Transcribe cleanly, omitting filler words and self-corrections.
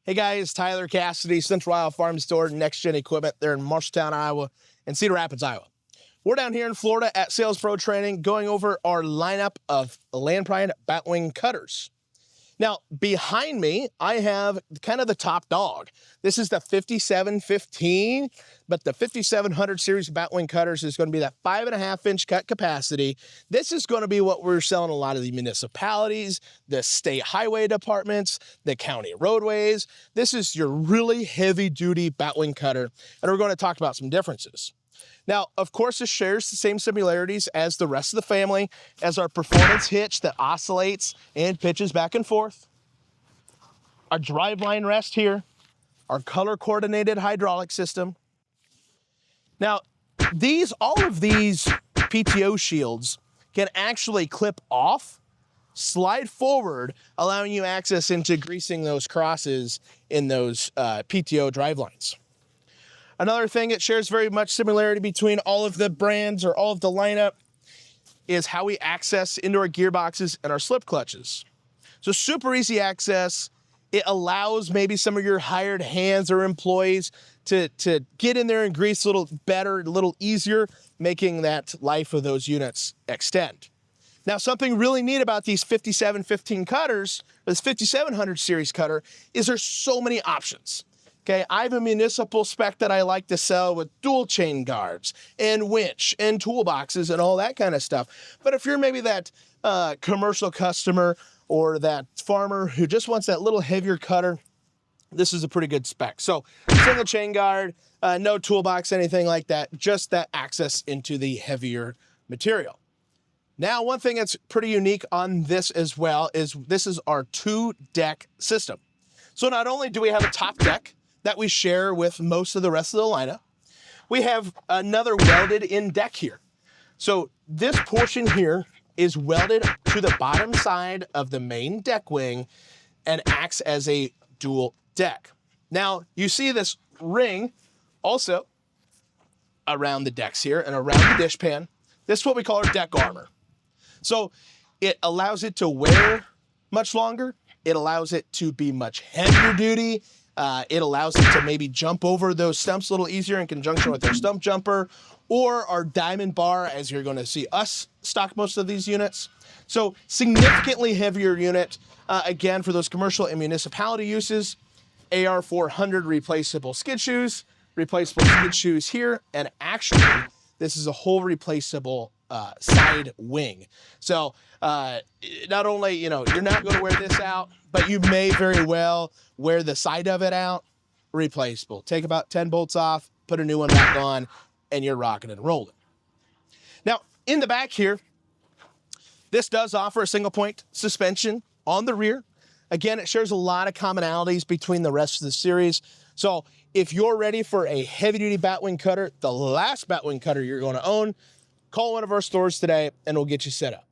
Hey guys, Tyler Cassidy, Central Iowa Farm Store, Next Gen Equipment. They're in Marshalltown, Iowa, and Cedar Rapids, Iowa. We're down here in Florida at Sales Pro Training going over our lineup of Land Pride batwing cutters. Now, behind me, I have kind of the top dog. This is the 5715, but the 5700 series of batwing cutters is going to be that 5.5-inch cut capacity. This is going to be what we're selling a lot of the municipalities, the state highway departments, the county roadways. This is your really heavy-duty batwing cutter, and we're going to talk about some differences. Now, of course, this shares the same similarities as the rest of the family, as our performance hitch that oscillates and pitches back and forth, our driveline rest here, our color-coordinated hydraulic system. Now, all of these PTO shields can actually clip off, slide forward, allowing you access into greasing those crosses in those PTO drivelines. Another thing that shares very much similarity between all of the brands or all of the lineup is how we access into our gearboxes and our slip clutches. So super easy access. It allows maybe some of your hired hands or employees to get in there and grease a little better, a little easier, making that life of those units extend. Now, something really neat about these 5715 cutters, this 5700 series cutter, is there's so many options. Okay, I have a municipal spec that I like to sell with dual chain guards and winch and toolboxes and all that kind of stuff. But if you're maybe that commercial customer or that farmer who just wants that little heavier cutter, this is a pretty good spec. So single chain guard, no toolbox, anything like that, just that access into the heavier material. Now, one thing that's pretty unique on this as well is this is our 2-deck system. So not only do we have a top deck that we share with most of the rest of the lineup, we have another welded in deck here. So this portion here is welded to the bottom side of the main deck wing and acts as a dual deck. Now you see this ring also around the decks here and around the dish pan. This is what we call our deck armor. So it allows it to wear much longer. It allows it to be much heavier duty. It allows it to maybe jump over those stumps a little easier in conjunction with our stump jumper or our diamond bar, as you're going to see us stock most of these units. So significantly heavier unit, again, for those commercial and municipality uses. AR400 replaceable skid shoes here, and actually this is a whole replaceable side wing. So not only, you're not going to wear this out, but you may very well wear the side of it out. Replaceable. Take about 10 bolts off, put a new one back on, and you're rocking and rolling. Now, in the back here, this does offer a single point suspension on the rear. Again, it shares a lot of commonalities between the rest of the series. So if you're ready for a heavy-duty batwing cutter, the last batwing cutter you're going to own, call one of our stores today and we'll get you set up.